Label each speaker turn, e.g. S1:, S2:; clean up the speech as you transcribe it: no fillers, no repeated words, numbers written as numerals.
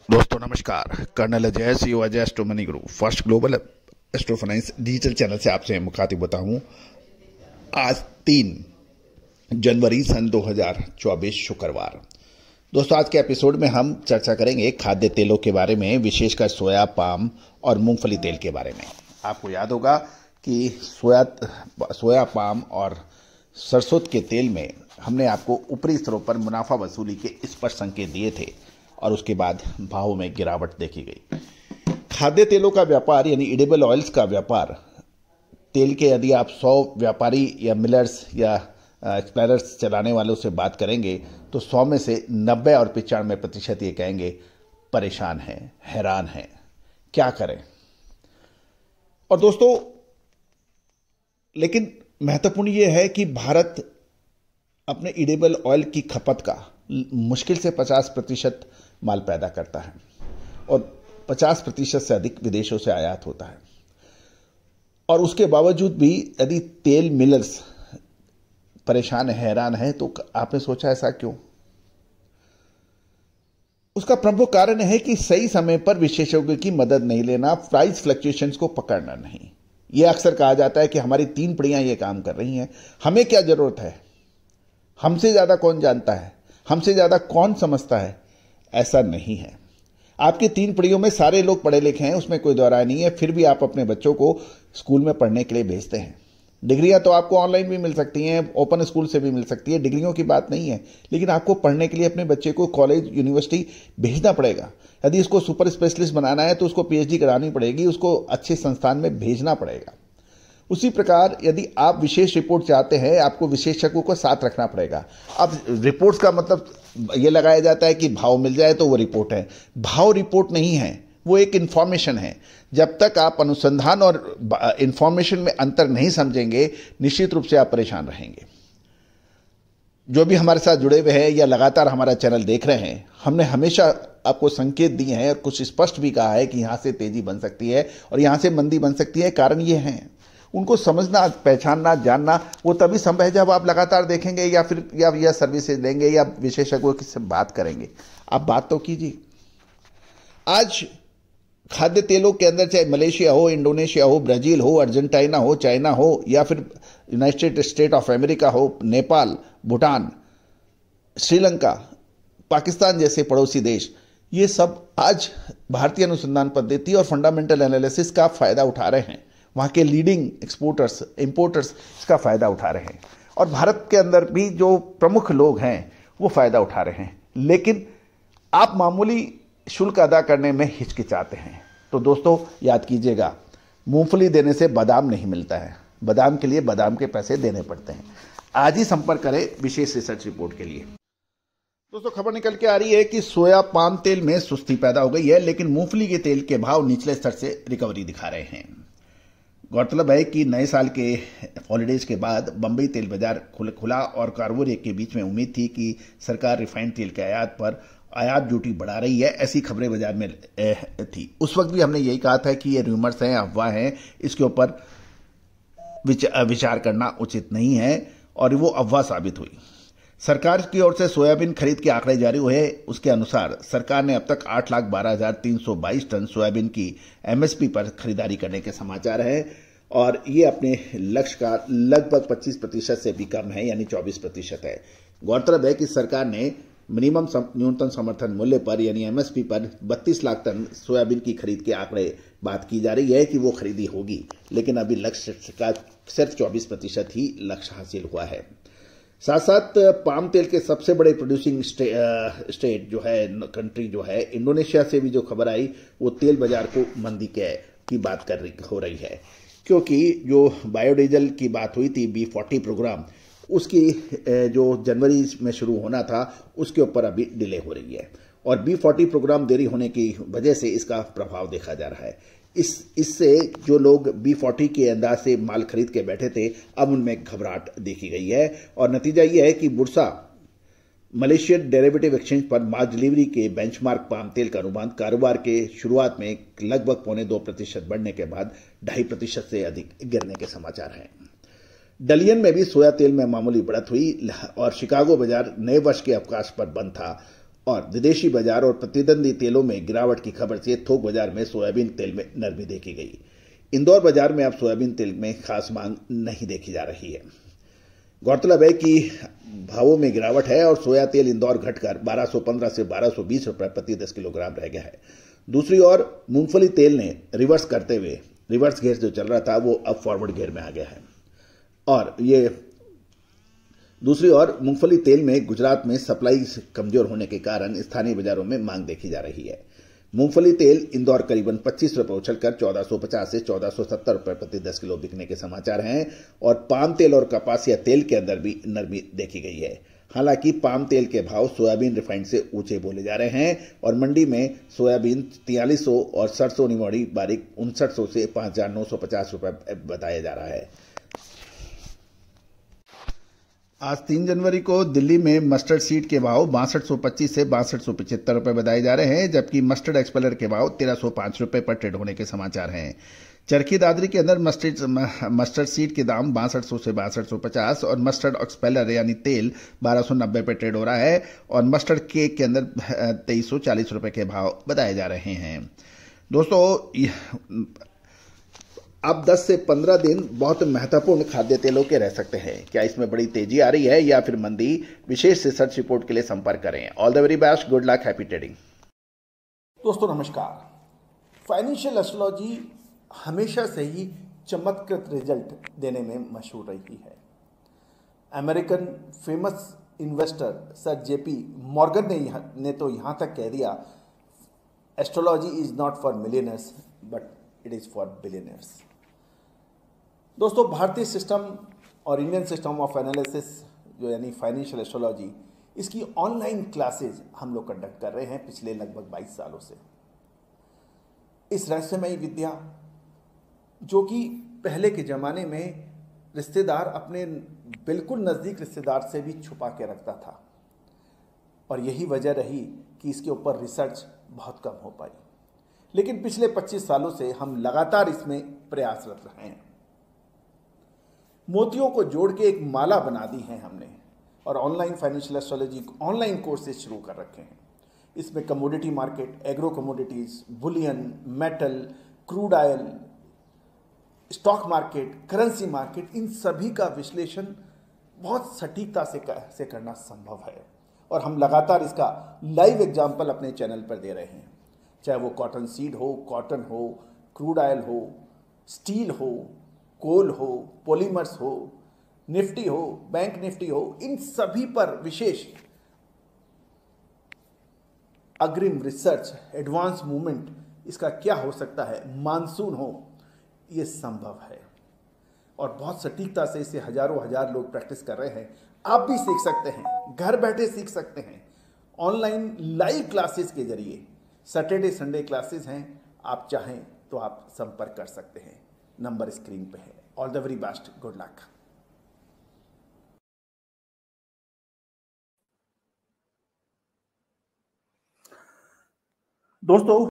S1: दोस्तों नमस्कार। कर्नल अजय सी Ajay astro money गुरु first global astro finance digital channel से आपसे मुखातिब होता हूं। आज 3 जनवरी सन 2024 शुक्रवार। दोस्तों आज के एपिसोड में हम चर्चा करेंगे खाद्य तेलों के बारे में, विशेषकर सोया, पाम और मूंगफली तेल के बारे में। आपको याद होगा कि सोया, पाम और सरसों के तेल में हमने आपको ऊपरी स्तरों पर मुनाफा वसूली के स्पष्ट संकेत दिए थे और उसके बाद भावों में गिरावट देखी गई। खाद्य तेलों का व्यापार यानी एडिबल ऑयल्स का व्यापार, तेल के यदि आप 100 व्यापारी या मिलर्स या एक्सप्लायर्स चलाने वालों से बात करेंगे तो 100 में से 90 और 95% ये कहेंगे परेशान हैं, हैरान हैं, क्या करें। और दोस्तों लेकिन महत्वपूर्ण ये है कि भारत अपने एडिबल ऑयल की खपत का मुश्किल से 50% माल पैदा करता है और 50% से अधिक विदेशों से आयात होता है। और उसके बावजूद भी यदि तेल मिलर्स परेशान हैरान है तो आपने सोचा ऐसा क्यों? उसका प्रमुख कारण है कि सही समय पर विशेषज्ञों की मदद नहीं लेना, प्राइस फ्लक्चुएशंस को पकड़ना नहीं। यह अक्सर कहा जाता है कि हमारी 3 पीढ़ियां ये काम कर रही हैं, हमें क्या जरूरत है, हमसे ज्यादा कौन जानता है, हमसे ज्यादा कौन समझता है। ऐसा नहीं है। आपकी 3 पीढ़ियों में सारे लोग पढ़े लिखे हैं, उसमें कोई दो राय नहीं है, फिर भी आप अपने बच्चों को स्कूल में पढ़ने के लिए भेजते हैं। डिग्रियां तो आपको ऑनलाइन भी मिल सकती हैं, ओपन स्कूल से भी मिल सकती है, डिग्रियों की बात नहीं है, लेकिन आपको पढ़ने के लिए अपने बच्चे को कॉलेज, यूनिवर्सिटी भेजना पड़ेगा। यदि इसको सुपर स्पेशलिस्ट बनाना है तो उसको पीएचडी करानी पड़ेगी, उसको अच्छे संस्थान में भेजना पड़ेगा। उसी प्रकार यदि आप विशेष रिपोर्ट चाहते हैं, आपको विशेषज्ञों को साथ रखना पड़ेगा। अब रिपोर्ट्स का मतलब यह लगाया जाता है कि भाव मिल जाए तो वो रिपोर्ट है। भाव रिपोर्ट नहीं है, वो एक इंफॉर्मेशन है। जब तक आप अनुसंधान और इंफॉर्मेशन में अंतर नहीं समझेंगे, निश्चित रूप से आप परेशान रहेंगे। जो भी हमारे साथ जुड़े हुए हैं या लगातार हमारा चैनल देख रहे हैं, हमने हमेशा आपको संकेत दिए हैं और कुछ स्पष्ट भी कहा है कि यहां से तेजी बन सकती है और यहां से मंदी बन सकती है। कारण ये है, उनको समझना, पहचानना, जानना वो तभी संभव है जब आप लगातार देखेंगे या फिर या सर्विसेज लेंगे या विशेषज्ञों की बात करेंगे। आप बात तो कीजिए। आज खाद्य तेलों के अंदर चाहे मलेशिया हो, इंडोनेशिया हो, ब्राजील हो, अर्जेंटीना हो, चाइना हो या फिर यूनाइटेड स्टेट ऑफ अमेरिका हो, नेपाल, भूटान, श्रीलंका, पाकिस्तान जैसे पड़ोसी देश, ये सब आज भारतीय अनुसंधान पद्धति और फंडामेंटल एनालिसिस का फायदा उठा रहे हैं। वहां के लीडिंग एक्सपोर्टर्स, इंपोर्टर्स इसका फायदा उठा रहे हैं और भारत के अंदर भी जो प्रमुख लोग हैं वो फायदा उठा रहे हैं। लेकिन आप मामूली शुल्क अदा करने में हिचकिचाते हैं। तो दोस्तों याद कीजिएगा, मूंगफली देने से बादाम नहीं मिलता है, बादाम के लिए बादाम के पैसे देने पड़ते हैं। आज ही संपर्क करें विशेष रिसर्च रिपोर्ट के लिए। दोस्तों खबर निकल के आ रही है कि सोया, पाम तेल में सुस्ती पैदा हो गई है, लेकिन मूंगफली के तेल के भाव निचले स्तर से रिकवरी दिखा रहे हैं। गौरतलब है कि नए साल के हॉलीडेज के बाद बंबई तेल बाजार खुला और कारोबारियों के बीच में उम्मीद थी कि सरकार रिफाइंड तेल के आयात पर आयात ड्यूटी बढ़ा रही है, ऐसी खबरें बाजार में थी। उस वक्त भी हमने यही कहा था कि ये रूमर्स हैं, अफवाह हैं, इसके ऊपर विचार करना उचित नहीं है और वो अफवाह साबित हुई। सरकार की ओर से सोयाबीन खरीद के आंकड़े जारी हुए। उसके अनुसार सरकार ने अब तक 8,12,322 टन सोयाबीन की एमएसपी पर खरीदारी करने के समाचार है और ये अपने लक्ष्य का लगभग 25% से भी कम है, यानी 24% है। गौरतलब है कि सरकार ने मिनिमम न्यूनतम समर्थन मूल्य पर यानी एमएसपी पर 32 लाख टन सोयाबीन की खरीद के आंकड़े बात की जा रही है कि वो खरीदी होगी, लेकिन अभी लक्ष्य का सिर्फ 24% ही लक्ष्य हासिल हुआ है। साथ साथ पाम तेल के सबसे बड़े प्रोड्यूसिंग स्टेट जो है, कंट्री जो है, इंडोनेशिया से भी जो खबर आई वो तेल बाजार को मंदी की बात हो रही है, क्योंकि जो बायोडीजल की बात हुई थी B40 प्रोग्राम, उसकी जो जनवरी में शुरू होना था उसके ऊपर अभी डिले हो रही है और B40 प्रोग्राम देरी होने की वजह से इसका प्रभाव देखा जा रहा है। इससे जो लोग B40 के अंदाज से माल खरीद के बैठे थे, अब उनमें घबराहट देखी गई है और नतीजा यह है कि बुर्सा मलेशियन डेरिवेटिव एक्सचेंज पर मार्च डिलीवरी के बेंचमार्क पाम तेल का अनुमान कारोबार के शुरुआत में लगभग 0.25% बढ़ने के बाद 2.5% से अधिक गिरने के समाचार हैं। डलियन में भी सोया तेल में मामूली बढ़त हुई और शिकागो बाजार नए वर्ष के अवकाश पर बंद था और विदेशी बाजार और प्रतिद्वंदी तेलों में गिरावट की खबर से थोक बाजार में सोयाबीन तेल में नरमी देखी गई। इंदौर बाजार में अब सोयाबीन तेल में खास मांग नहीं देखी जा रही है। गौरतलब है कि भावों में गिरावट है और सोया तेल इंदौर घटकर 1215 से 1220 रुपए प्रति 10 किलोग्राम रह गया है। दूसरी ओर मूंगफली तेल ने रिवर्स करते हुए रिवर्स गियर जो चल रहा था वो अब फॉरवर्ड गियर में आ गया है। और ये दूसरी ओर मूंगफली तेल में गुजरात में सप्लाई कमजोर होने के कारण स्थानीय बाजारों में मांग देखी जा रही है। मूंगफली तेल इंदौर करीबन 25 रुपए उछलकर 1450 से 1470 रुपए प्रति 10 किलो बिकने के समाचार हैं और पाम तेल और कपासिया तेल के अंदर भी नरमी देखी गई है। हालांकि पाम तेल के भाव सोयाबीन रिफाइंड से ऊंचे बोले जा रहे हैं और मंडी में सोयाबीन 4300 और सरसों निमोड़ी बारीक 5900 से 5950 रुपए बताया जा रहा है। आज 3 जनवरी को दिल्ली में मस्टर्ड सीड के भाव 6225 से 6275 रुपए बताए जा रहे हैं, जबकि मस्टर्ड एक्सपेलर के भाव 1305 रुपए पर ट्रेड होने के समाचार हैं। चरखी दादरी के अंदर मस्टर्ड सीड के दाम 6200 से 6250 और मस्टर्ड एक्सपेलर यानी तेल 1290 पे ट्रेड हो रहा है और मस्टर्ड केक के अंदर 2340 रुपए के भाव बताए जा रहे हैं। दोस्तों, अब 10 से 15 दिन बहुत महत्वपूर्ण खाद्य तेलों के रह सकते हैं। क्या इसमें बड़ी तेजी आ रही है या फिर मंदी? विशेष रिसर्च रिपोर्ट के लिए संपर्क करें। All the very best, good luck, happy trading.
S2: दोस्तों नमस्कार। फाइनेंशियल एस्ट्रोलॉजी हमेशा से ही चमत्कृत रिजल्ट देने में मशहूर रही है। American famous investor sir JP Morgan ने तो यहाँ तक कह दिया, astrology is not for millionaires but it is for billionaires. दोस्तों, भारतीय सिस्टम और इंडियन सिस्टम ऑफ एनालिसिस जो यानी फाइनेंशियल एस्ट्रोलॉजी, इसकी ऑनलाइन क्लासेज हम लोग कंडक्ट कर रहे हैं पिछले लगभग 22 सालों से। इस रहस्यमयी विद्या जो कि पहले के ज़माने में रिश्तेदार अपने बिल्कुल नज़दीक रिश्तेदार से भी छुपा के रखता था और यही वजह रही कि इसके ऊपर रिसर्च बहुत कम हो पाई। लेकिन पिछले 25 सालों से हम लगातार इसमें प्रयासरत रहे हैं। मोतियों को जोड़ के एक माला बना दी है हमने और online financial astrology online courses शुरू कर रखे हैं। इसमें commodity market, agro commodities, bullion, metal, crude oil, stock market, currency market, इन सभी का विश्लेषण बहुत सटीकता से करना संभव है और हम लगातार इसका लाइव एग्जाम्पल अपने चैनल पर दे रहे हैं। चाहे वो कॉटन सीड हो, कॉटन हो, क्रूड ऑयल हो, स्टील हो, कोल हो, पॉलीमर्स हो, निफ्टी हो, बैंक निफ्टी हो, इन सभी पर विशेष अग्रिम रिसर्च, एडवांस मूवमेंट, इसका क्या हो सकता है, मानसून हो, ये संभव है और बहुत सटीकता से इसे हजारों हजार लोग प्रैक्टिस कर रहे हैं। आप भी सीख सकते हैं, घर बैठे सीख सकते हैं ऑनलाइन लाइव क्लासेस के जरिए। सैटरडे संडे क्लासेस हैं, आप चाहें तो आप संपर्क कर सकते हैं। नंबर स्क्रीन पे है। All the very best, good luck. दोस्तों,